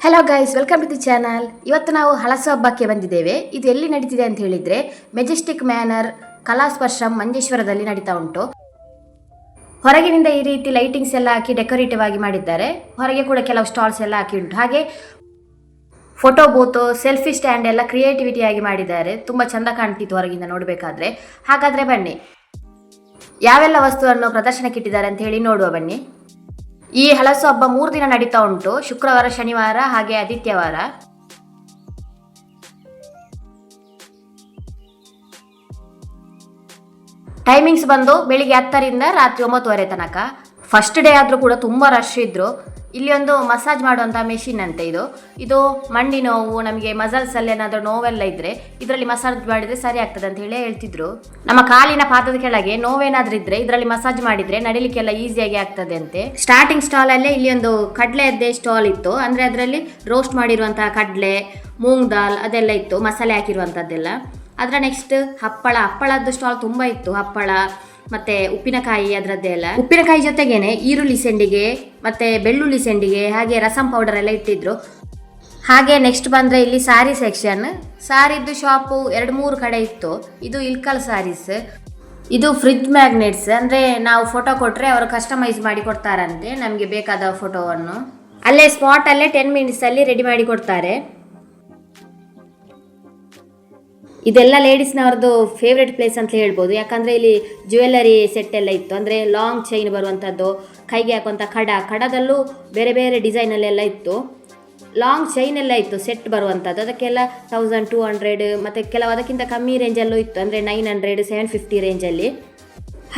Hello guys, welcome to the channel. ಇವತ್ತು ನಾವು ಹಳಸು ಹಬ್ಬಕ್ಕೆ ಬಂದಿದ್ದೇವೆ. ಇದು ಎಲ್ಲಿ ನಡೀತಿದೆ ಅಂತ ಹೇಳಿದರೆ ಮೆಜೆಸ್ಟಿಕ್ ಮ್ಯಾನರ್ ಕಲಾಸ್ಪರ್ಶಂ ಮಂಜೇಶ್ವರದಲ್ಲಿ ನಡೀತಾ ಉಂಟು. ಹೊರಗಿನಿಂದ ಈ ರೀತಿ ಲೈಟಿಂಗ್ಸ್ ಎಲ್ಲ ಹಾಕಿ ಡೆಕೋರೇಟಿವ್ ಆಗಿ ಮಾಡಿದ್ದಾರೆ. ಹೊರಗೆ ಕೂಡ ಕೆಲವು ಸ್ಟಾಲ್ಸ್ ಎಲ್ಲ ಹಾಕಿ ಉಂಟು. ಹಾಗೆ ಫೋಟೋ ಬೂತ್, ಸೆಲ್ಫಿ ಸ್ಟ್ಯಾಂಡ್ ಎಲ್ಲ ಕ್ರಿಯೇಟಿವಿಟಿ ಆಗಿ ಮಾಡಿದ್ದಾರೆ. ತುಂಬ ಚಂದ ಕಾಣ್ತಿತ್ತು ಹೊರಗಿಂದ ನೋಡಬೇಕಾದ್ರೆ. ಹಾಗಾದರೆ ಬನ್ನಿ, ಯಾವೆಲ್ಲ ವಸ್ತುವನ್ನು ಪ್ರದರ್ಶನಕ್ಕೆ ಇಟ್ಟಿದ್ದಾರೆ ಅಂತ ಹೇಳಿ ನೋಡುವ ಬನ್ನಿ. ಈ ಹಳಸು ಹಬ್ಬ 3 ದಿನ ನಡೀತಾ ಉಂಟು. ಶುಕ್ರವಾರ, ಶನಿವಾರ ಹಾಗೆ ಆದಿತ್ಯವಾರ. ಟೈಮಿಂಗ್ಸ್ ಬಂದು ಬೆಳಿಗ್ಗೆ 10ರಿಂದ ರಾತ್ರಿ 9ವರೆ ತನಕ. ಫಸ್ಟ್ ಡೇ ಆದರೂ ಕೂಡ ತುಂಬ ರಶ್ ಇದ್ರು. ಇಲ್ಲಿ ಒಂದು ಮಸಾಜ್ ಮಾಡುವಂಥ ಮೆಷಿನ್ ಅಂತೆ ಇದು ಮಂಡಿ ನೋವು, ನಮಗೆ ಮಸಲ್ಸ್ ಅಲ್ಲಿ ಏನಾದರೂ ನೋವೆಲ್ಲ ಇದ್ರೆ ಇದರಲ್ಲಿ ಮಸಾಜ್ ಮಾಡಿದ್ರೆ ಸರಿ ಆಗ್ತದೆ ಅಂತ ಹೇಳಿ ಹೇಳ್ತಿದ್ರು. ನಮ್ಮ ಕಾಲಿನ ಪಾದದ ಕೆಳಗೆ ನೋವೇನಾದ್ರೂ ಇದ್ರೆ ಇದರಲ್ಲಿ ಮಸಾಜ್ ಮಾಡಿದ್ರೆ ನಡಿಲಿಕ್ಕೆಲ್ಲ ಈಸಿಯಾಗಿ ಆಗ್ತದೆ ಅಂತೆ. ಸ್ಟಾರ್ಟಿಂಗ್ ಸ್ಟಾಲ್ ಅಲ್ಲೇ ಇಲ್ಲಿ ಒಂದು ಕಡಲೆಯದ್ದೇ ಸ್ಟಾಲ್ ಇತ್ತು. ಅಂದ್ರೆ ಅದರಲ್ಲಿ ರೋಸ್ಟ್ ಮಾಡಿರುವಂತಹ ಕಡಲೆ, ಮೂಂಗ್ ದಾಲ್ ಅದೆಲ್ಲ ಇತ್ತು, ಮಸಾಲೆ ಹಾಕಿರುವಂತದ್ದೆಲ್ಲ. ಅದರ ನೆಕ್ಸ್ಟ್ ಹಪ್ಪಳದ್ದು ಸ್ಟಾಲ್ ತುಂಬಾ ಇತ್ತು. ಹಪ್ಪಳ ಮತ್ತೆ ಉಪ್ಪಿನಕಾಯಿ, ಅದರದ್ದೇ ಎಲ್ಲ. ಉಪ್ಪಿನಕಾಯಿ ಜೊತೆಗೇನೆ ಈರುಳ್ಳಿ ಸೆಂಡಿಗೆ ಮತ್ತೆ ಬೆಳ್ಳುಳ್ಳಿ ಸೆಂಡಿಗೆ ಹಾಗೆ ರಸಂ ಪೌಡರ್ ಎಲ್ಲ ಇಟ್ಟಿದ್ರು. ಹಾಗೆ ನೆಕ್ಸ್ಟ್ ಬಂದ್ರೆ ಇಲ್ಲಿ ಸಾರಿ ಸೆಕ್ಷನ್. ಸಾರಿದ್ದು ಶಾಪು 2-3 ಕಡೆ ಇತ್ತು. ಇದು ಇಲ್ಕಲ್ ಸಾರೀಸ್. ಇದು ಫ್ರಿಡ್ಜ್ ಮ್ಯಾಗ್ನೆಟ್ಸ್. ಅಂದ್ರೆ ನಾವು ಫೋಟೋ ಕೊಟ್ರೆ ಅವರು ಕಸ್ಟಮೈಸ್ ಮಾಡಿ ಕೊಡ್ತಾರಂತೆ ನಮಗೆ ಬೇಕಾದ ಫೋಟೋವನ್ನು. ಅಲ್ಲೇ ಸ್ಪಾಟ್ ಅಲ್ಲೇ 10 ಮಿನಿಟ್ಸ್ ಅಲ್ಲಿ ರೆಡಿ ಮಾಡಿ ಕೊಡ್ತಾರೆ. ಇದೆಲ್ಲ ಲೇಡೀಸ್ನವ್ರದ್ದು ಫೇವ್ರೆಟ್ ಪ್ಲೇಸ್ ಅಂತ ಹೇಳ್ಬೋದು. ಯಾಕಂದರೆ ಇಲ್ಲಿ ಜ್ಯುವೆಲ್ಲರಿ ಸೆಟ್ ಎಲ್ಲ ಇತ್ತು. ಅಂದರೆ ಲಾಂಗ್ ಚೈನ್ ಬರುವಂಥದ್ದು, ಕೈಗೆ ಹಾಕುವಂಥ ಕಡದಲ್ಲೂ ಬೇರೆ ಬೇರೆ ಡಿಸೈನಲ್ಲೆಲ್ಲ ಇತ್ತು. ಲಾಂಗ್ ಚೈನ್ ಎಲ್ಲ ಇತ್ತು ಸೆಟ್ ಬರುವಂಥದ್ದು. ಅದಕ್ಕೆಲ್ಲ 1200 ಮತ್ತು ಕೆಲವು ಅದಕ್ಕಿಂತ ಕಮ್ಮಿ ರೇಂಜಲ್ಲೂ ಇತ್ತು. ಅಂದರೆ 900, 750 ರೇಂಜಲ್ಲಿ.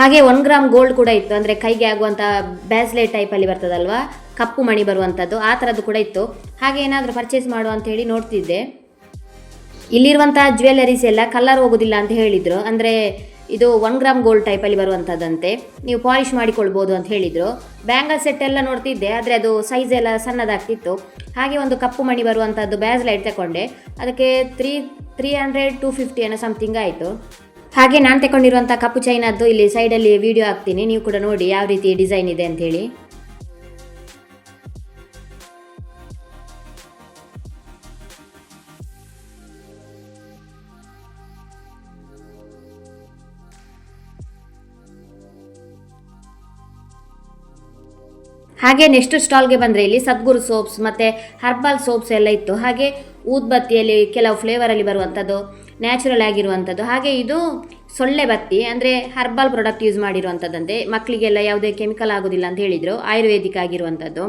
ಹಾಗೆ 1 ಗ್ರಾಮ್ ಗೋಲ್ಡ್ ಕೂಡ ಇತ್ತು. ಅಂದರೆ ಕೈಗೆ ಆಗುವಂಥ ಬ್ಯಾಸ್ಲೆಟ್ ಟೈಪಲ್ಲಿ ಬರ್ತದಲ್ವಾ, ಕಪ್ಪು ಮಣಿ ಬರುವಂಥದ್ದು, ಆ ಥರದ್ದು ಕೂಡ ಇತ್ತು. ಹಾಗೆ ಏನಾದರೂ ಪರ್ಚೇಸ್ ಮಾಡುವ ಅಂತ ಹೇಳಿ ನೋಡ್ತಿದ್ದೆ. ಇಲ್ಲಿರುವಂತಹ ಜ್ಯುವೆಲ್ಲರೀಸ್ ಎಲ್ಲ ಕಲರ್ ಹೋಗೋದಿಲ್ಲ ಅಂತ ಹೇಳಿದರು. ಅಂದರೆ ಇದು 1 ಗ್ರಾಮ್ ಗೋಲ್ಡ್ ಟೈಪಲ್ಲಿ ಬರುವಂಥದ್ದಂತೆ, ನೀವು ಪಾಲಿಷ್ ಮಾಡಿಕೊಳ್ಬೋದು ಅಂತ ಹೇಳಿದರು. ಬ್ಯಾಂಗಲ್ ಸೆಟ್ ಎಲ್ಲ ನೋಡ್ತಿದ್ದೆ, ಆದರೆ ಅದು ಸೈಜ್ ಎಲ್ಲ ಸಣ್ಣದಾಗ್ತಿತ್ತು. ಹಾಗೆ ಒಂದು ಕಪ್ಪು ಮಣಿ ಬರುವಂಥದ್ದು ಬ್ಯಾಸ್ಲೈಟ್ ತಗೊಂಡೆ. ಅದಕ್ಕೆ 300, 250 ಏನೋ ಸಮಥಿಂಗ್ ಆಯಿತು. ಹಾಗೆ ನಾನು ತಗೊಂಡಿರುವಂಥ ಕಪ್ಪು ಚೈನದ್ದು ಇಲ್ಲಿ ಸೈಡಲ್ಲಿ ವಿಡಿಯೋ ಹಾಕ್ತೀನಿ, ನೀವು ಕೂಡ ನೋಡಿ ಯಾವ ರೀತಿ ಡಿಸೈನ್ ಇದೆ ಅಂಥೇಳಿ. ಹಾಗೆ ನೆಕ್ಸ್ಟ್ ಸ್ಟಾಲ್ಗೆ ಬಂದರೆ ಇಲ್ಲಿ ಸದ್ಗುರು ಸೋಪ್ಸ್ ಮತ್ತು ಹರ್ಬಲ್ ಸೋಪ್ಸ್ ಎಲ್ಲ ಇತ್ತು. ಹಾಗೆ ಊದ್ಬತ್ತಿಯಲ್ಲಿ ಕೆಲವು ಫ್ಲೇವರಲ್ಲಿ ಬರುವಂಥದ್ದು, ನ್ಯಾಚುರಲ್ ಆಗಿರುವಂಥದ್ದು. ಹಾಗೆ ಇದು ಸೊಳ್ಳೆ ಬತ್ತಿ, ಅಂದರೆ ಹರ್ಬಲ್ ಪ್ರಾಡಕ್ಟ್ ಯೂಸ್ ಮಾಡಿರುವಂಥದ್ದಂತೆ. ಮಕ್ಕಳಿಗೆಲ್ಲ ಯಾವುದೇ ಕೆಮಿಕಲ್ ಆಗೋದಿಲ್ಲ ಅಂತ ಹೇಳಿದರು, ಆಯುರ್ವೇದಿಕ್ ಆಗಿರುವಂಥದ್ದು.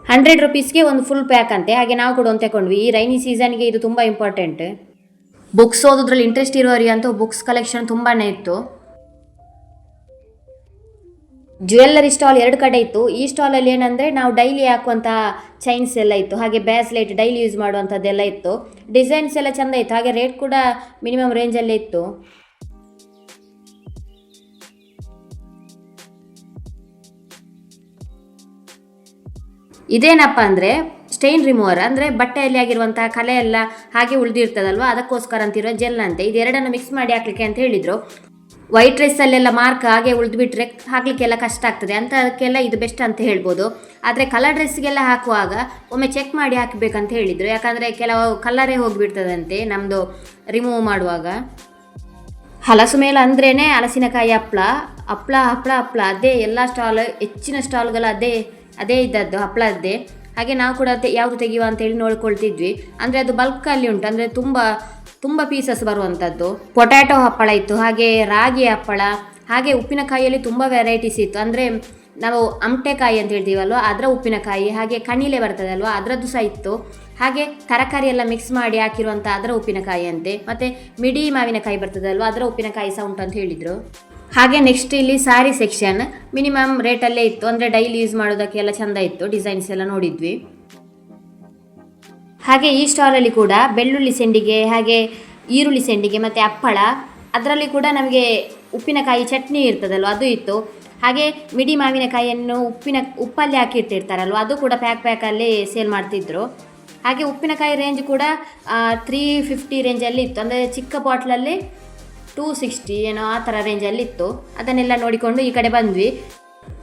100 ರುಪೀಸ್ಗೆ ಒಂದು ಫುಲ್ ಪ್ಯಾಕ್ ಅಂತೆ. ಹಾಗೆ ನಾವು ಕೂಡ ಒಂದು ತಗೊಂಡ್ವಿ. ಈ ರೈನಿ ಸೀಸನ್ಗೆ ಇದು ತುಂಬ ಇಂಪಾರ್ಟೆಂಟ್. ಬುಕ್ಸ್ ಓದೋದ್ರಲ್ಲಿ ಇಂಟ್ರೆಸ್ಟ್ ಇರೋರಿಗೆ ಅಂತೂ ಬುಕ್ಸ್ ಕಲೆಕ್ಷನ್ ತುಂಬಾ ಇತ್ತು. ಜ್ಯುವೆಲ್ಲರಿ ಸ್ಟಾಲ್ 2 ಕಡೆ ಇತ್ತು. ಈ ಸ್ಟಾಲಲ್ಲಿ ಏನಂದರೆ ನಾವು ಡೈಲಿ ಹಾಕುವಂಥ ಚೈನ್ಸ್ ಎಲ್ಲ ಇತ್ತು. ಹಾಗೆ ಬ್ಯಾಸ್ಲೈಟ್ ಡೈಲಿ ಯೂಸ್ ಮಾಡುವಂಥದ್ದೆಲ್ಲ ಇತ್ತು. ಡಿಸೈನ್ಸ್ ಎಲ್ಲ ಚೆಂದ ಇತ್ತು. ಹಾಗೆ ರೇಟ್ ಕೂಡ ಮಿನಿಮಮ್ ರೇಂಜಲ್ಲೇ ಇತ್ತು. ಇದೇನಪ್ಪ ಅಂದರೆ ಸ್ಟೈನ್ ರಿಮೂವರ್. ಅಂದರೆ ಬಟ್ಟೆಯಲ್ಲಿ ಆಗಿರುವಂತಹ ಕಲೆ ಎಲ್ಲ ಹಾಗೆ ಉಳಿದಿರ್ತದಲ್ವ, ಅದಕ್ಕೋಸ್ಕರ ಅಂತಿರೋ ಜೆಲ್ ಅಂತೆ. ಇದು ಎರಡನ್ನು ಮಿಕ್ಸ್ ಮಾಡಿ ಹಾಕ್ಲಿಕ್ಕೆ ಅಂತ ಹೇಳಿದರು. ವೈಟ್ ಡ್ರೆಸ್ಸಲ್ಲೆಲ್ಲ ಮಾರ್ಕ್ ಹಾಗೆ ಉಳಿದ್ಬಿಟ್ರೆ ಹಾಕಲಿಕ್ಕೆಲ್ಲ ಕಷ್ಟ ಆಗ್ತದೆ ಅಂತ, ಅದಕ್ಕೆಲ್ಲ ಇದು ಬೆಸ್ಟ್ ಅಂತ ಹೇಳ್ಬೋದು. ಆದರೆ ಕಲರ್ ಡ್ರೆಸ್ಗೆಲ್ಲ ಹಾಕುವಾಗ ಒಮ್ಮೆ ಚೆಕ್ ಮಾಡಿ ಹಾಕಬೇಕಂತ ಹೇಳಿದರು. ಯಾಕಂದರೆ ಕೆಲವು ಕಲರೇ ಹೋಗಿಬಿಡ್ತದಂತೆ ನಮ್ಮದು ರಿಮೂವ್ ಮಾಡುವಾಗ. ಹಲಸು ಮೇಲೆ ಅಂದ್ರೇ ಹಲಸಿನಕಾಯಿ ಹಪ್ಪಳ ಅದೇ ಎಲ್ಲ ಸ್ಟಾಲ್, ಹೆಚ್ಚಿನ ಸ್ಟಾಲ್ಗಳು ಅದೇ ಇದ್ದದ್ದು ಹಪ್ಪಳದ್ದೇ. ಹಾಗೆ ನಾವು ಕೂಡ ಯಾವುದು ತೆಗೆಯುವ ಅಂತೇಳಿ ನೋಡ್ಕೊಳ್ತಿದ್ವಿ. ಅಂದರೆ ಅದು ಬಲ್ಕಲ್ಲಿ ಉಂಟು, ಅಂದರೆ ತುಂಬ ಪೀಸಸ್ ಬರುವಂಥದ್ದು. ಪೊಟ್ಯಾಟೊ ಹಪ್ಪಳ ಇತ್ತು, ಹಾಗೆ ರಾಗಿ ಹಪ್ಪಳ, ಹಾಗೆ ಉಪ್ಪಿನಕಾಯಿಯಲ್ಲಿ ತುಂಬ ವೆರೈಟೀಸ್ ಇತ್ತು. ಅಂದರೆ ನಾವು ಅಮಟೆಕಾಯಿ ಅಂತ ಹೇಳ್ತೀವಲ್ವ, ಅದರ ಉಪ್ಪಿನಕಾಯಿ, ಹಾಗೆ ಕಣಿಲೆ ಬರ್ತದೆ ಅಲ್ವಾ, ಅದರದ್ದು ಸಹ ಇತ್ತು. ಹಾಗೆ ತರಕಾರಿ ಎಲ್ಲ ಮಿಕ್ಸ್ ಮಾಡಿ ಹಾಕಿರುವಂಥ ಅದರ ಉಪ್ಪಿನಕಾಯಿ ಅಂತೆ. ಮತ್ತು ಮಿಡಿ ಮಾವಿನಕಾಯಿ ಬರ್ತದಲ್ವ, ಅದರ ಉಪ್ಪಿನಕಾಯಿ ಸಹ ಉಂಟು ಅಂತ ಹೇಳಿದರು. ಹಾಗೆ ನೆಕ್ಸ್ಟ್ ಇಲ್ಲಿ ಸಾರಿ ಸೆಕ್ಷನ್ ಮಿನಿಮಮ್ ರೇಟಲ್ಲೇ ಇತ್ತು. ಅಂದರೆ ಡೈಲಿ ಯೂಸ್ ಮಾಡೋದಕ್ಕೆಲ್ಲ ಚೆಂದ ಇತ್ತು. ಡಿಸೈನ್ಸ್ ಎಲ್ಲ ನೋಡಿದ್ವಿ. ಹಾಗೆ ಈ ಸ್ಟಾಲಲ್ಲಿ ಕೂಡ ಬೆಳ್ಳುಳ್ಳಿ ಸೆಂಡಿಗೆ, ಹಾಗೆ ಈರುಳ್ಳಿ ಸೆಂಡಿಗೆ ಮತ್ತು ಹಪ್ಪಳ, ಅದರಲ್ಲಿ ಕೂಡ ನಮಗೆ ಉಪ್ಪಿನಕಾಯಿ ಚಟ್ನಿ ಇರ್ತದಲ್ವ, ಅದು ಇತ್ತು. ಹಾಗೆ ಮಿಡಿ ಮಾವಿನಕಾಯಿಯನ್ನು ಉಪ್ಪಲ್ಲಿ ಹಾಕಿ ಇಟ್ಟಿರ್ತಾರಲ್ವ, ಅದು ಕೂಡ ಪ್ಯಾಕಲ್ಲಿ ಸೇಲ್ ಮಾಡ್ತಿದ್ರು. ಹಾಗೆ ಉಪ್ಪಿನಕಾಯಿ ರೇಂಜ್ ಕೂಡ 350 ರೇಂಜಲ್ಲಿ ಇತ್ತು. ಅಂದರೆ ಚಿಕ್ಕ ಬಾಟ್ಲಲ್ಲಿ 260 ಏನೋ ಆ ಥರ ರೇಂಜಲ್ಲಿ ಇತ್ತು. ಅದನ್ನೆಲ್ಲ ನೋಡಿಕೊಂಡು ಈ ಕಡೆ ಬಂದ್ವಿ.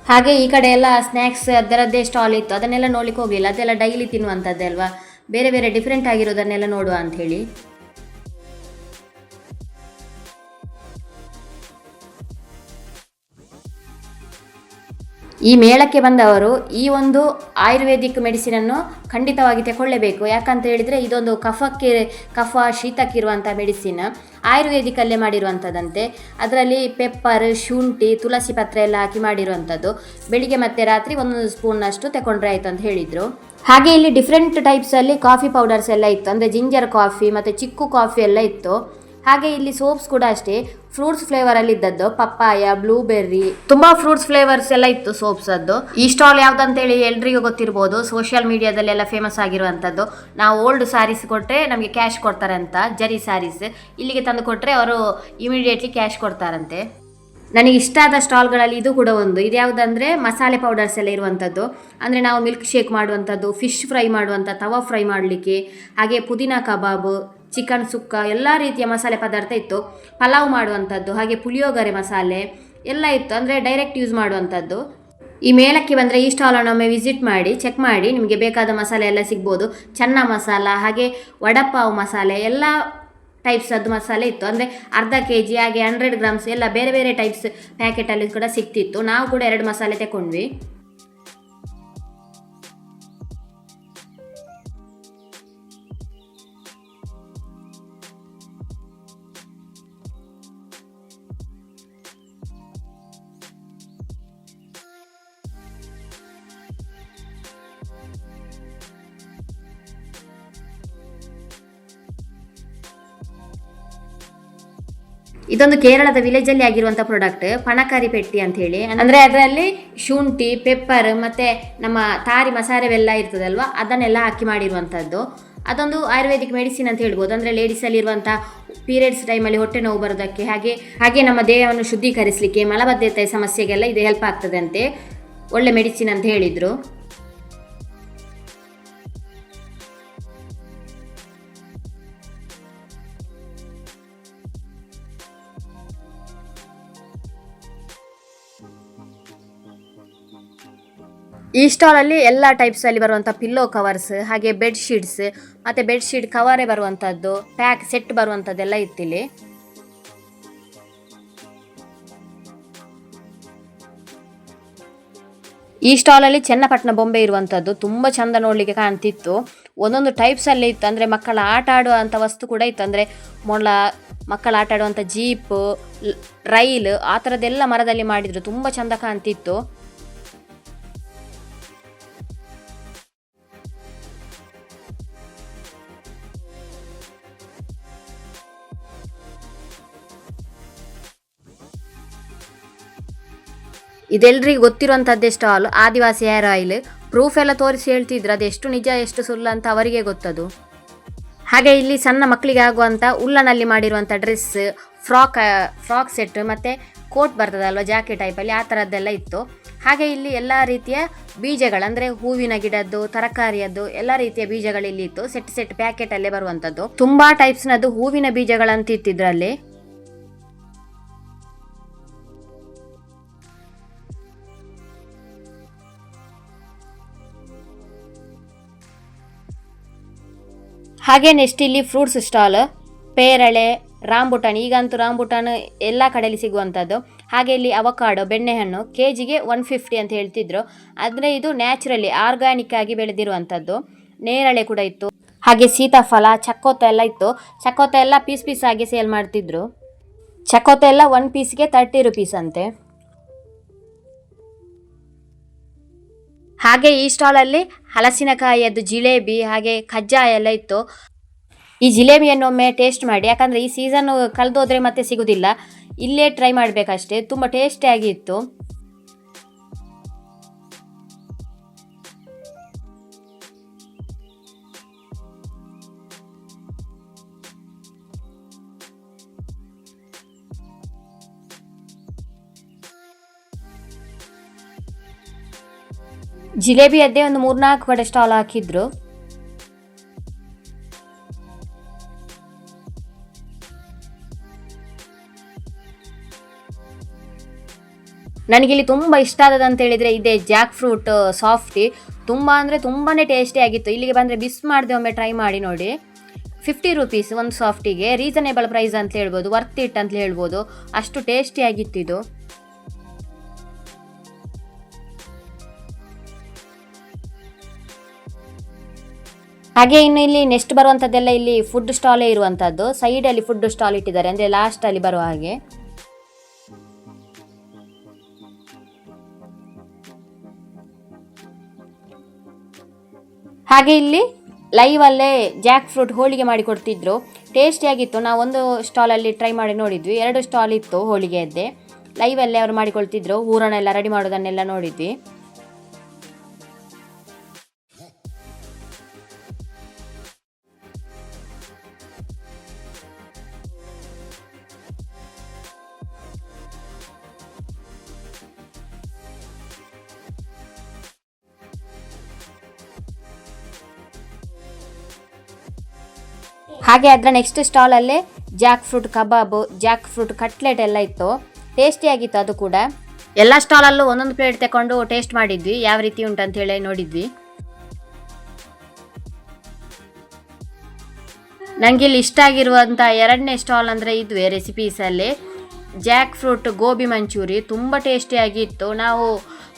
ಹಾಗೆ ಈ ಕಡೆ ಎಲ್ಲ ಸ್ನ್ಯಾಕ್ಸ್ ಅದರದ್ದೇ ಸ್ಟಾಲ್ ಇತ್ತು, ಅದನ್ನೆಲ್ಲ ನೋಡ್ಲಿಕ್ಕೆ ಹೋಗಲಿಲ್ಲ, ಅದೆಲ್ಲ ಡೈಲಿ ತಿನ್ನುವಂಥದ್ದೇ ಅಲ್ವಾ, ಬೇರೆ ಬೇರೆ ಡಿಫ್ರೆಂಟ್ ಆಗಿರೋದನ್ನೆಲ್ಲ ನೋಡುವ ಅಂಥೇಳಿ. ಈ ಮೇಳಕ್ಕೆ ಬಂದವರು ಈ ಒಂದು ಆಯುರ್ವೇದಿಕ್ ಮೆಡಿಸಿನನ್ನು ಖಂಡಿತವಾಗಿ ತಗೊಳ್ಳೇಬೇಕು. ಯಾಕಂತ ಹೇಳಿದರೆ ಇದೊಂದು ಕಫ ಶೀತಕ್ಕಿರುವಂಥ ಮೆಡಿಸಿನ್, ಆಯುರ್ವೇದಿಕಲ್ಲೇ ಮಾಡಿರುವಂಥದ್ದಂತೆ. ಅದರಲ್ಲಿ ಪೆಪ್ಪರ್, ಶುಂಠಿ, ತುಳಸಿ ಪತ್ರೆ ಎಲ್ಲ ಹಾಕಿ ಮಾಡಿರುವಂಥದ್ದು. ಬೆಳಿಗ್ಗೆ ಮತ್ತು ರಾತ್ರಿ 1 ಸ್ಪೂನ್ನಷ್ಟು ತಗೊಂಡ್ರೆ ಆಯಿತು ಅಂತ ಹೇಳಿದರು. ಹಾಗೆ ಇಲ್ಲಿ ಡಿಫ್ರೆಂಟ್ ಟೈಪ್ಸಲ್ಲಿ ಕಾಫಿ ಪೌಡರ್ಸ್ ಎಲ್ಲ ಇತ್ತು, ಅಂದರೆ ಜಿಂಜರ್ ಕಾಫಿ ಮತ್ತು ಚಿಕ್ಕು ಕಾಫಿ ಎಲ್ಲ ಇತ್ತು. ಹಾಗೆ ಇಲ್ಲಿ ಸೋಪ್ಸ್ ಕೂಡ ಅಷ್ಟೇ ಫ್ರೂಟ್ಸ್ ಫ್ಲೇವರಲ್ಲಿ ಇದ್ದದ್ದು, ಪಪ್ಪಾಯ, ಬ್ಲೂಬೆರ್ರಿ, ತುಂಬಾ ಫ್ರೂಟ್ಸ್ ಫ್ಲೇವರ್ಸ್ ಎಲ್ಲ ಇತ್ತು ಸೋಪ್ಸ್ ಅದ್ದು. ಈ ಸ್ಟಾಲ್ ಯಾವ್ದಂತೇಳಿ ಎಲ್ರಿಗೂ ಗೊತ್ತಿರ್ಬೋದು, ಸೋಷಿಯಲ್ ಮೀಡಿಯಾದಲ್ಲೆಲ್ಲ ಫೇಮಸ್ ಆಗಿರುವಂಥದ್ದು. ನಾವು ಓಲ್ಡ್ ಸ್ಯಾರೀಸ್ ಕೊಟ್ಟರೆ ನಮಗೆ ಕ್ಯಾಶ್ ಕೊಡ್ತಾರೆ ಅಂತ, ಜರಿ ಸ್ಯಾರೀಸ್ ಇಲ್ಲಿಗೆ ತಂದು ಕೊಟ್ಟರೆ ಅವರು ಇಮಿಡಿಯೇಟ್ಲಿ ಕ್ಯಾಶ್ ಕೊಡ್ತಾರಂತೆ. ನನಗೆ ಇಷ್ಟ ಆದ ಸ್ಟಾಲ್ಗಳಲ್ಲಿ ಇದು ಕೂಡ ಒಂದು. ಇದು ಯಾವುದಂದರೆ ಮಸಾಲೆ ಪೌಡರ್ಸ್ ಎಲ್ಲ ಇರುವಂಥದ್ದು, ಅಂದರೆ ನಾವು ಮಿಲ್ಕ್ ಶೇಕ್ ಮಾಡುವಂಥದ್ದು, ಫಿಶ್ ಫ್ರೈ ಮಾಡುವಂಥ, ತವಾ ಫ್ರೈ ಮಾಡಲಿಕ್ಕೆ, ಹಾಗೆ ಪುದೀನಾ ಕಬಾಬ್, ಚಿಕನ್ ಸುಕ್ಕ, ಎಲ್ಲ ರೀತಿಯ ಮಸಾಲೆ ಪದಾರ್ಥ ಇತ್ತು. ಪಲಾವ್ ಮಾಡುವಂಥದ್ದು, ಹಾಗೆ ಪುಳಿಯೋಗರೆ ಮಸಾಲೆ ಎಲ್ಲ ಇತ್ತು, ಅಂದರೆ ಡೈರೆಕ್ಟ್ ಯೂಸ್ ಮಾಡುವಂಥದ್ದು. ಈ ಮೇಳಕ್ಕೆ ಬಂದರೆ ಈ ಸ್ಟಾಲನ್ನು ಒಮ್ಮೆ ವಿಸಿಟ್ ಮಾಡಿ ಚೆಕ್ ಮಾಡಿ, ನಿಮಗೆ ಬೇಕಾದ ಮಸಾಲೆ ಎಲ್ಲ ಸಿಗ್ಬೋದು. ಚನ್ನ ಮಸಾಲ, ಹಾಗೆ ವಡಪಾವ್ ಮಸಾಲೆ, ಎಲ್ಲ ಟೈಪ್ಸದ್ದು ಮಸಾಲೆ ಇತ್ತು. ಅಂದರೆ ಅರ್ಧ kg ಹಾಗೆ 100 ಗ್ರಾಮ್ಸ್ ಎಲ್ಲ ಬೇರೆ ಬೇರೆ ಟೈಪ್ಸ್ ಪ್ಯಾಕೆಟಲ್ಲಿ ಕೂಡ ಸಿಗ್ತಿತ್ತು. ನಾವು ಕೂಡ 2 ಮಸಾಲೆ ತಗೊಂಡ್ವಿ. ಇದೊಂದು ಕೇರಳದ ವಿಲೇಜಲ್ಲಿ ಆಗಿರುವಂಥ ಪ್ರಾಡಕ್ಟ್, ಪಣಕಾರಿ ಪೆಟ್ಟಿ ಅಂತ ಹೇಳಿ. ಅಂದರೆ ಅದರಲ್ಲಿ ಶುಂಠಿ, ಪೆಪ್ಪರ್ ಮತ್ತು ನಮ್ಮ ತಾರಿ ಮಸಾಲೆವೆಲ್ಲ ಇರ್ತದಲ್ವ, ಅದನ್ನೆಲ್ಲ ಹಾಕಿ ಮಾಡಿರುವಂಥದ್ದು. ಅದೊಂದು ಆಯುರ್ವೇದಿಕ್ ಮೆಡಿಸಿನ್ ಅಂತ ಹೇಳ್ಬೋದು. ಅಂದರೆ ಲೇಡೀಸಲ್ಲಿರುವಂಥ ಪೀರಿಯಡ್ಸ್ ಟೈಮಲ್ಲಿ ಹೊಟ್ಟೆ ನೋವು ಬರೋದಕ್ಕೆ, ಹಾಗೆ ನಮ್ಮ ದೇಹವನ್ನು ಶುದ್ಧೀಕರಿಸಲಿಕ್ಕೆ, ಮಲಬದ್ಧತೆ ಸಮಸ್ಯೆಗೆಲ್ಲ ಇದು ಹೆಲ್ಪ್ ಆಗ್ತದೆ ಅಂತೆ. ಒಳ್ಳೆ ಮೆಡಿಸಿನ್ ಅಂತ ಹೇಳಿದರು. ಈ ಸ್ಟಾಲಲ್ಲಿ ಎಲ್ಲ ಟೈಪ್ಸಲ್ಲಿ ಬರುವಂಥ ಪಿಲ್ಲೋ ಕವರ್ಸ್, ಹಾಗೆ ಬೆಡ್ಶೀಟ್ಸ್ ಮತ್ತು ಬೆಡ್ಶೀಟ್ ಕವರೇ ಬರುವಂಥದ್ದು, ಪ್ಯಾಕ್ ಸೆಟ್ ಬರುವಂಥದ್ದೆಲ್ಲ ಇತ್ತಿಲ್ಲಿ. ಈ ಸ್ಟಾಲಲ್ಲಿ ಚನ್ನಪಟ್ಟಣ ಬೊಂಬೆ ಇರುವಂಥದ್ದು ತುಂಬ ಚಂದ ನೋಡಲಿಕ್ಕೆ ಕಾಣ್ತಿತ್ತು. ಒಂದೊಂದು ಟೈಪ್ಸಲ್ಲೇ ಇತ್ತು, ಅಂದರೆ ಮಕ್ಕಳ ಆಟ ಆಡುವಂಥ ವಸ್ತು ಕೂಡ ಇತ್ತು. ಅಂದರೆ ಮೊಳ, ಮಕ್ಕಳ ಆಟ ಆಡುವಂಥ ಜೀಪ್, ರೈಲ್, ಆ ಥರದ್ದೆಲ್ಲ ಮರದಲ್ಲಿ ಮಾಡಿದರು, ತುಂಬ ಚಂದ ಕಾಣ್ತಿತ್ತು. ಇದೆಲ್ಲರಿಗೂ ಗೊತ್ತಿರುವಂಥದ್ದೇ ಸ್ಟಾಲ್, ಆದಿವಾಸಿ ಹೇರ್ ಆಯಿಲ್. ಪ್ರೂಫ್ ಎಲ್ಲ ತೋರಿಸಿ ಹೇಳ್ತಿದ್ರು, ಅದೆಷ್ಟು ನಿಜ ಎಷ್ಟು ಸುಳ್ಳು ಅಂತ ಅವರಿಗೆ ಗೊತ್ತದು. ಹಾಗೆ ಇಲ್ಲಿ ಸಣ್ಣ ಮಕ್ಕಳಿಗೆ ಆಗುವಂಥ ಉಲ್ಲನಲ್ಲಿ ಮಾಡಿರುವಂಥ ಡ್ರೆಸ್, ಫ್ರಾಕ್ ಸೆಟ್ ಮತ್ತು ಕೋಟ್ ಬರ್ತದಲ್ವ ಜಾಕೆಟ್ ಟೈಪಲ್ಲಿ, ಆ ಥರದ್ದೆಲ್ಲ ಇತ್ತು. ಹಾಗೆ ಇಲ್ಲಿ ಎಲ್ಲ ರೀತಿಯ ಬೀಜಗಳು, ಅಂದರೆ ಹೂವಿನ ಗಿಡದ್ದು, ತರಕಾರಿಯದ್ದು ಎಲ್ಲ ರೀತಿಯ ಬೀಜಗಳಿಲ್ಲಿ ಇತ್ತು. ಸೆಟ್ ಪ್ಯಾಕೆಟಲ್ಲೇ ಬರುವಂಥದ್ದು. ತುಂಬ ಟೈಪ್ಸ್ನದ್ದು ಹೂವಿನ ಬೀಜಗಳಂತ ಇತ್ತಿದ್ರಲ್ಲಿ. ಹಾಗೆ ನೆಕ್ಸ್ಟ್ ಇಲ್ಲಿ ಫ್ರೂಟ್ಸ್ ಸ್ಟಾಲ್, ಪೇರಳೆ, ರಾಂಬುಟಾನ್, ಈಗಂತೂ ರಾಂಬುಟಾನ್ ಎಲ್ಲ ಕಡೆಯಲ್ಲಿ ಸಿಗುವಂಥದ್ದು. ಹಾಗೆ ಇಲ್ಲಿ ಅವಕಾಡೋ, ಬೆಣ್ಣೆಹಣ್ಣು KGಗೆ 150 ಅಂತ ಹೇಳ್ತಿದ್ರು. ಆದರೆ ಇದು ನ್ಯಾಚುರಲಿ ಆರ್ಗ್ಯಾನಿಕ್ ಆಗಿ ಬೆಳೆದಿರುವಂಥದ್ದು. ನೇರಳೆ ಕೂಡ ಇತ್ತು, ಹಾಗೆ ಸೀತಾಫಲ, ಚಕ್ಕೋತ ಎಲ್ಲ ಇತ್ತು. ಚಕ್ಕೋತ ಎಲ್ಲ ಪೀಸ್ ಆಗಿ ಸೇಲ್ ಮಾಡ್ತಿದ್ರು. ಚಕ್ಕೋತ ಎಲ್ಲ 1 ಪೀಸ್ಗೆ 30 ರೂಪೀಸ್ ಅಂತೆ. ಹಾಗೆ ಈ ಸ್ಟಾಲಲ್ಲಿ ಹಲಸಿನಕಾಯಿಯದ್ದು ಜಿಲೇಬಿ, ಹಾಗೆ ಕಜ್ಜಾಯ ಎಲ್ಲ ಇತ್ತು. ಈ ಜಿಲೇಬಿಯನ್ನು ಒಮ್ಮೆ ಟೇಸ್ಟ್ ಮಾಡಿ, ಯಾಕಂದರೆ ಈ ಸೀಸನ್ ಕಳೆದೋದ್ರೆ ಮತ್ತೆ ಸಿಗೋದಿಲ್ಲ. ಇಲ್ಲೇ ಟ್ರೈ ಮಾಡಬೇಕಷ್ಟೇ, ತುಂಬ ಟೇಸ್ಟಿಯಾಗಿ ಇತ್ತು. ಜಿಲೇಬಿಯದ್ದೇ ಒಂದು 3-4 ಕಡೆ ಸ್ಟಾಲ್ ಹಾಕಿದ್ರು. ನನಗಿಲ್ಲಿ ತುಂಬ ಇಷ್ಟ ಆದದಂತ ಹೇಳಿದರೆ ಇದೇ ಜಾಕ್ ಫ್ರೂಟ್ ಸಾಫ್ಟಿ. ತುಂಬ ಅಂದರೆ ತುಂಬಾ ಟೇಸ್ಟಿ ಆಗಿತ್ತು. ಇಲ್ಲಿಗೆ ಬಂದರೆ ಮಿಸ್ ಮಾಡದೆ ಒಮ್ಮೆ ಟ್ರೈ ಮಾಡಿ ನೋಡಿ. 50 ರುಪೀಸ್ ಒಂದು ಸಾಫ್ಟಿಗೆ, ರೀಸನೇಬಲ್ ಪ್ರೈಸ್ ಅಂತ ಹೇಳ್ಬೋದು, ವರ್ತ್ ಇಟ್ ಅಂತ ಹೇಳ್ಬೋದು, ಅಷ್ಟು ಟೇಸ್ಟಿ ಆಗಿತ್ತಿದು. ಹಾಗೆ ಇನ್ನು ಇಲ್ಲಿ ನೆಕ್ಸ್ಟ್ ಬರುವಂಥದ್ದೆಲ್ಲ ಇಲ್ಲಿ ಫುಡ್ ಸ್ಟಾಲೇ ಇರುವಂಥದ್ದು. ಸೈಡಲ್ಲಿ ಫುಡ್ ಸ್ಟಾಲ್ ಇಟ್ಟಿದ್ದಾರೆ, ಅಂದರೆ ಲಾಸ್ಟಲ್ಲಿ ಬರುವ ಹಾಗೆ. ಹಾಗೆ ಇಲ್ಲಿ ಲೈವಲ್ಲೇ ಜಾಕ್ ಫ್ರೂಟ್ ಹೋಳಿಗೆ ಮಾಡಿ ಕೊಡ್ತಿದ್ರು, ಟೇಸ್ಟಿಯಾಗಿತ್ತು. ನಾವು ಒಂದು ಸ್ಟಾಲಲ್ಲಿ ಟ್ರೈ ಮಾಡಿ ನೋಡಿದ್ವಿ, 2 ಸ್ಟಾಲ್ ಇತ್ತು ಹೋಳಿಗೆಯದ್ದೇ. ಲೈವಲ್ಲೇ ಅವರು ಮಾಡಿಕೊಳ್ತಿದ್ರು, ಹೂರಣೆಲ್ಲ ರೆಡಿ ಮಾಡೋದನ್ನೆಲ್ಲ ನೋಡಿದ್ವಿ. ಹಾಗೆ ಅದರ ನೆಕ್ಸ್ಟ್ ಸ್ಟಾಲಲ್ಲೇ ಜಾಕ್ ಫ್ರೂಟ್ ಕಬಾಬ್, ಜಾಕ್ ಫ್ರೂಟ್ ಕಟ್ಲೆಟ್ ಎಲ್ಲ ಇತ್ತು, ಟೇಸ್ಟಿಯಾಗಿತ್ತು ಅದು ಕೂಡ. ಎಲ್ಲ ಸ್ಟಾಲಲ್ಲೂ ಒಂದೊಂದು ಪ್ಲೇಟ್ ತಗೊಂಡು ಟೇಸ್ಟ್ ಮಾಡಿದ್ವಿ, ಯಾವ ರೀತಿ ಉಂಟಂತ ಹೇಳಿ ನೋಡಿದ್ವಿ. ನನಗೆ ಇಲ್ಲಿ ಇಷ್ಟ ಆಗಿರುವಂಥ 2ನೇ ಸ್ಟಾಲ್ ಅಂದರೆ ಇದುವೇ ರೆಸಿಪೀಸಲ್ಲಿ ಜಾಕ್ ಫ್ರೂಟ್ ಗೋಬಿ ಮಂಚೂರಿ. ತುಂಬ ಟೇಸ್ಟಿಯಾಗಿತ್ತು. ನಾವು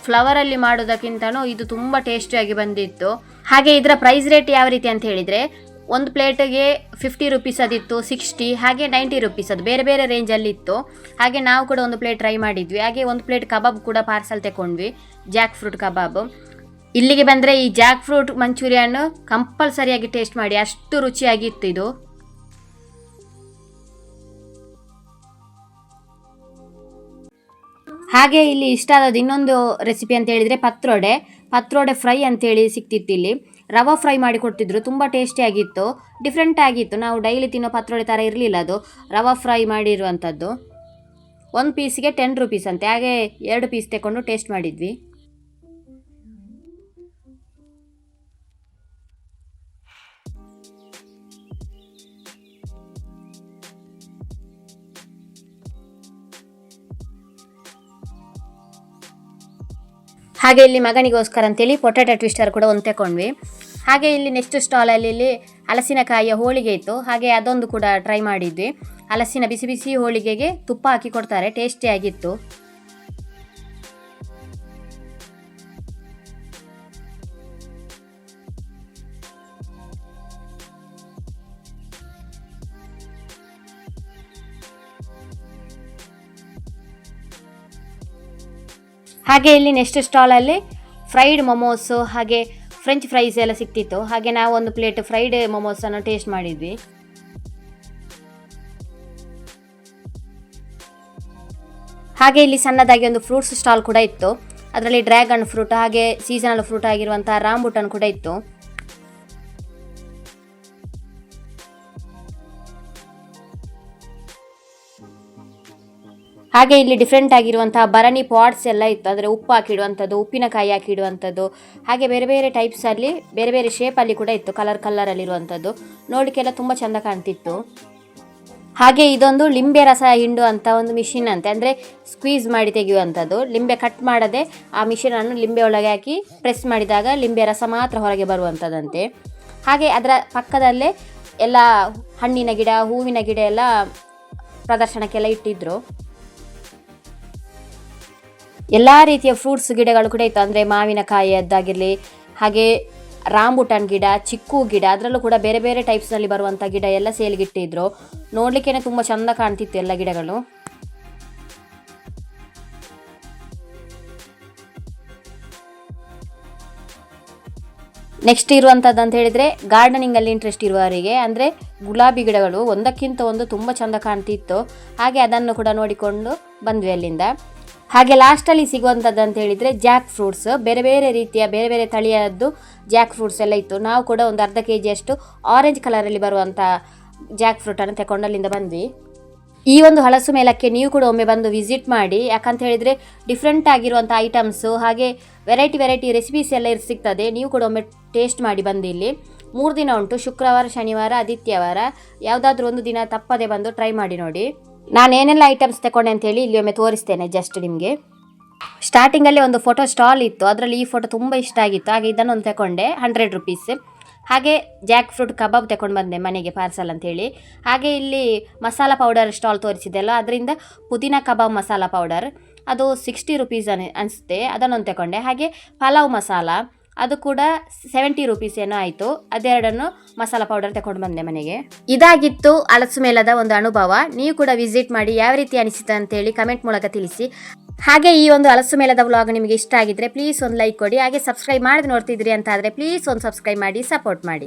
ಫ್ಲವರಲ್ಲಿ ಮಾಡೋದಕ್ಕಿಂತನೂ ಇದು ತುಂಬ ಟೇಸ್ಟಿಯಾಗಿ ಬಂದಿತ್ತು. ಹಾಗೆ ಇದರ ಪ್ರೈಸ್ ರೇಟ್ ಯಾವ ರೀತಿ ಅಂತ ಹೇಳಿದರೆ, ಒಂದು ಪ್ಲೇಟಿಗೆ 50 ರುಪೀಸ್ ಅದಿತ್ತು, 60 ಹಾಗೆ 90 ರುಪೀಸ್, ಅದು ಬೇರೆ ಬೇರೆ ರೇಂಜಲ್ಲಿ ಇತ್ತು. ಹಾಗೆ ನಾವು ಕೂಡ ಒಂದು ಪ್ಲೇಟ್ ಟ್ರೈ ಮಾಡಿದ್ವಿ. ಹಾಗೆ ಒಂದು ಪ್ಲೇಟ್ ಕಬಾಬ್ ಕೂಡ ಪಾರ್ಸಲ್ ತಗೊಂಡ್ವಿ, ಜಾಕ್ ಫ್ರೂಟ್ ಕಬಾಬ್. ಇಲ್ಲಿಗೆ ಬಂದರೆ ಈ ಜಾಕ್ ಫ್ರೂಟ್ ಮಂಚೂರಿಯನ್ನು ಕಂಪಲ್ಸರಿಯಾಗಿ ಟೇಸ್ಟ್ ಮಾಡಿ, ಅಷ್ಟು ರುಚಿಯಾಗಿತ್ತು ಇದು. ಹಾಗೆ ಇಲ್ಲಿ ಇಷ್ಟ ಆದದ್ದು ಇನ್ನೊಂದು ರೆಸಿಪಿ ಅಂತ ಹೇಳಿದರೆ ಪತ್ರೋಡೆ ಫ್ರೈ ಅಂತೇಳಿ ಸಿಕ್ತಿತ್ತು ಇಲ್ಲಿ. ರವಾ ಫ್ರೈ ಮಾಡಿ ಕೊಡ್ತಿದ್ರು, ತುಂಬ ಟೇಸ್ಟಿಯಾಗಿತ್ತು, ಡಿಫ್ರೆಂಟ್ ಆಗಿತ್ತು. ನಾವು ಡೈಲಿ ತಿನ್ನೋ ಪತ್ರೋಡೆ ಥರ ಇರಲಿಲ್ಲ, ಅದು ರವಾ ಫ್ರೈ ಮಾಡಿರುವಂಥದ್ದು. ಒಂದು ಪೀಸಿಗೆ 10 ರುಪೀಸ್ ಅಂತೆ. ಹಾಗೆ 2 ಪೀಸ್ ತಗೊಂಡು ಟೇಸ್ಟ್ ಮಾಡಿದ್ವಿ. ಹಾಗೆ ಇಲ್ಲಿ ಮಗನಿಗೋಸ್ಕರ ಅಂತೇಳಿ ಪೊಟ್ಯಾಟೊ ಟ್ವಿಸ್ಟರ್ ಕೂಡ ಒಂದು ತಗೊಂಡ್ವಿ. ಹಾಗೆ ಇಲ್ಲಿ ನೆಕ್ಸ್ಟ್ ಸ್ಟಾಲಲ್ಲಿ ಇಲ್ಲಿ ಹಲಸಿನಕಾಯಿಯ ಹೋಳಿಗೆ ಇತ್ತು, ಹಾಗೆ ಅದೊಂದು ಕೂಡ ಟ್ರೈ ಮಾಡಿದ್ವಿ. ಹಲಸಿನ ಬಿಸಿ ಬಿಸಿ ಹೋಳಿಗೆಗೆ ತುಪ್ಪ ಹಾಕಿ ಕೊಡ್ತಾರೆ, ಟೇಸ್ಟಿಯಾಗಿತ್ತು. ಹಾಗೆ ಇಲ್ಲಿ ನೆಕ್ಸ್ಟ್ ಸ್ಟಾಲಲ್ಲಿ ಫ್ರೈಡ್ ಮೊಮೋಸು ಹಾಗೆ ಫ್ರೆಂಚ್ ಫ್ರೈಸ್ ಎಲ್ಲ ಸಿಕ್ತಿತ್ತು. ಹಾಗೆ ನಾವು ಒಂದು ಪ್ಲೇಟ್ ಫ್ರೈಡ್ ಮೊಮೋಸನ್ನು ಟೇಸ್ಟ್ ಮಾಡಿದ್ವಿ. ಹಾಗೆ ಇಲ್ಲಿ ಸಣ್ಣದಾಗಿ ಒಂದು ಫ್ರೂಟ್ಸ್ ಸ್ಟಾಲ್ ಕೂಡ ಇತ್ತು, ಅದರಲ್ಲಿ ಡ್ರ್ಯಾಗನ್ ಫ್ರೂಟ್ ಹಾಗೆ ಸೀಸನಲ್ ಫ್ರೂಟ್ ಆಗಿರುವಂಥ ರಾಂಬುಟನ್ ಕೂಡ ಇತ್ತು. ಹಾಗೆ ಇಲ್ಲಿ ಡಿಫ್ರೆಂಟ್ ಆಗಿರುವಂತಹ ಭರಣಿ ಪಾಟ್ಸ್ ಎಲ್ಲ ಇತ್ತು, ಅಂದರೆ ಉಪ್ಪು ಹಾಕಿಡುವಂಥದ್ದು, ಉಪ್ಪಿನಕಾಯಿ ಹಾಕಿಡುವಂಥದ್ದು, ಹಾಗೆ ಬೇರೆ ಬೇರೆ ಟೈಪ್ಸಲ್ಲಿ ಬೇರೆ ಬೇರೆ ಶೇಪಲ್ಲಿ ಕೂಡ ಇತ್ತು, ಕಲರಲ್ಲಿರುವಂಥದ್ದು. ನೋಡಲಿಕ್ಕೆಲ್ಲ ತುಂಬ ಚೆಂದ ಕಾಣ್ತಿತ್ತು. ಹಾಗೆ ಇದೊಂದು ಲಿಂಬೆ ರಸ ಹಿಂಡು ಅಂತ ಒಂದು ಮಿಷಿನ್ ಅಂತೆ, ಅಂದರೆ ಸ್ಕ್ವೀಸ್ ಮಾಡಿ ತೆಗೆಯುವಂಥದ್ದು. ಲಿಂಬೆ ಕಟ್ ಮಾಡದೆ ಆ ಮಿಷಿನನ್ನು ಲಿಂಬೆ ಒಳಗೆ ಹಾಕಿ ಪ್ರೆಸ್ ಮಾಡಿದಾಗ ಲಿಂಬೆ ರಸ ಮಾತ್ರ ಹೊರಗೆ ಬರುವಂಥದ್ದಂತೆ. ಹಾಗೆ ಅದರ ಪಕ್ಕದಲ್ಲೇ ಎಲ್ಲ ಹಣ್ಣಿನ ಗಿಡ, ಹೂವಿನ ಗಿಡ ಎಲ್ಲ ಪ್ರದರ್ಶನಕ್ಕೆಲ್ಲ ಇಟ್ಟಿದ್ರು. ಎಲ್ಲ ರೀತಿಯ ಫ್ರೂಟ್ಸ್ ಗಿಡಗಳು ಕೂಡ ಇತ್ತು, ಅಂದರೆ ಮಾವಿನಕಾಯಿಯದ್ದಾಗಿರಲಿ, ಹಾಗೆ ರಾಂಬುಟಾನ್ ಗಿಡ, ಚಿಕ್ಕು ಗಿಡ, ಅದರಲ್ಲೂ ಕೂಡ ಬೇರೆ ಬೇರೆ ಟೈಪ್ಸ್ನಲ್ಲಿ ಬರುವಂಥ ಗಿಡ ಎಲ್ಲ ಸೇಲ್ಗಿಟ್ಟಿದ್ರು. ನೋಡಲಿಕ್ಕೇ ತುಂಬ ಚೆಂದ ಕಾಣ್ತಿತ್ತು ಎಲ್ಲ ಗಿಡಗಳು. ನೆಕ್ಸ್ಟ್ ಇರುವಂಥದ್ದು ಅಂತ ಹೇಳಿದರೆ ಗಾರ್ಡನಿಂಗಲ್ಲಿ ಇಂಟ್ರೆಸ್ಟ್ ಇರುವವರಿಗೆ, ಅಂದರೆ ಗುಲಾಬಿ ಗಿಡಗಳು ಒಂದಕ್ಕಿಂತ ಒಂದು ತುಂಬ ಚೆಂದ ಕಾಣ್ತಿತ್ತು. ಹಾಗೆ ಅದನ್ನು ಕೂಡ ನೋಡಿಕೊಂಡು ಬಂದ್ವಿ ಅಲ್ಲಿಂದ. ಹಾಗೆ ಲಾಸ್ಟಲ್ಲಿ ಸಿಗುವಂಥದ್ದು ಅಂತ ಹೇಳಿದರೆ ಜಾಕ್ ಫ್ರೂಟ್ಸ್, ಬೇರೆ ಬೇರೆ ರೀತಿಯ ಬೇರೆ ಬೇರೆ ತಳಿಯದ್ದು ಜಾಕ್ ಫ್ರೂಟ್ಸ್ ಎಲ್ಲ ಇತ್ತು. ನಾವು ಕೂಡ ಒಂದು ಅರ್ಧ kg ಆರೆಂಜ್ ಕಲರಲ್ಲಿ ಬರುವಂಥ ಜಾಕ್ ಫ್ರೂಟನ್ನು ತಗೊಂಡು ಅಲ್ಲಿಂದ ಬಂದ್ವಿ. ಈ ಒಂದು ಹಲಸು ಮೇಳಕ್ಕೆ ನೀವು ಕೂಡ ಒಮ್ಮೆ ಬಂದು ವಿಸಿಟ್ ಮಾಡಿ, ಯಾಕಂತ ಹೇಳಿದರೆ ಡಿಫ್ರೆಂಟ್ ಆಗಿರುವಂಥ ಐಟಮ್ಸು ಹಾಗೆ ವೆರೈಟಿ ರೆಸಿಪೀಸ್ ಎಲ್ಲ ಸಿಗ್ತದೆ. ನೀವು ಕೂಡ ಒಮ್ಮೆ ಟೇಸ್ಟ್ ಮಾಡಿ ಬಂದು. ಇಲ್ಲಿ 3 ದಿನ ಉಂಟು, ಶುಕ್ರವಾರ, ಶನಿವಾರ, ಆದಿತ್ಯವಾರ. ಯಾವುದಾದ್ರೂ ಒಂದು ದಿನ ತಪ್ಪದೆ ಬಂದು ಟ್ರೈ ಮಾಡಿ ನೋಡಿ. ನಾನು ಏನೆಲ್ಲ ಐಟಮ್ಸ್ ತಗೊಂಡೆ ಅಂತೇಳಿ ಇಲ್ಲಿ ಒಮ್ಮೆ ತೋರಿಸ್ತೇನೆ ಜಸ್ಟ್ ನಿಮಗೆ. ಸ್ಟಾರ್ಟಿಂಗಲ್ಲಿ ಒಂದು ಫೋಟೋ ಸ್ಟಾಲ್ ಇತ್ತು, ಅದರಲ್ಲಿ ಈ ಫೋಟೋ ತುಂಬ ಇಷ್ಟ ಆಗಿತ್ತು, ಹಾಗೆ ಇದನ್ನೊಂದು ತಗೊಂಡೆ 100 ರುಪೀಸ್. ಹಾಗೆ ಜಾಕ್ ಫ್ರೂಟ್ ಕಬಾಬ್ ತಗೊಂಡು ಬಂದೆ ಮನೆಗೆ ಪಾರ್ಸಲ್ ಅಂತೇಳಿ. ಹಾಗೆ ಇಲ್ಲಿ ಮಸಾಲ ಪೌಡರ್ ಸ್ಟಾಲ್ ತೋರಿಸಿದೆಲ್ಲ, ಅದರಿಂದ ಪುದೀನ ಕಬಾಬ್ ಮಸಾಲ ಪೌಡರ್ ಅದು 60 ರುಪೀಸ್ ಅನಿಸುತ್ತೆ, ಅದನ್ನೊಂದು ತಗೊಂಡೆ. ಹಾಗೆ ಪಲಾವ್ ಮಸಾಲ ಅದು ಕೂಡ 70 ರುಪೀಸ್ ಏನೋ ಆಯಿತು, ಅದೆರಡನ್ನು ಮಸಾಲ ಪೌಡರ್ ತಗೊಂಡು ಬಂದೆ ಮನೆಗೆ. ಇದಾಗಿತ್ತು ಹಲಸು ಮೇಳದ ಒಂದು ಅನುಭವ. ನೀವು ಕೂಡ ವಿಸಿಟ್ ಮಾಡಿ ಯಾವ ರೀತಿ ಅನಿಸಿತು ಅಂತೇಳಿ ಕಮೆಂಟ್ ಮೂಲಕ ತಿಳಿಸಿ. ಹಾಗೆ ಈ ಒಂದು ಹಲಸು ಮೇಳದ ವ್ಲಾಗ್ ನಿಮಗೆ ಇಷ್ಟ ಆಗಿದ್ರೆ ಪ್ಲೀಸ್ ಒಂದು ಲೈಕ್ ಕೊಡಿ. ಹಾಗೆ ಸಬ್ಸ್ಕ್ರೈಬ್ ಮಾಡಿ ನೋಡ್ತಿದ್ರಿ ಅಂತ ಆದರೆ ಪ್ಲೀಸ್ ಒಂದು ಸಬ್ಸ್ಕ್ರೈಬ್ ಮಾಡಿ ಸಪೋರ್ಟ್ ಮಾಡಿ.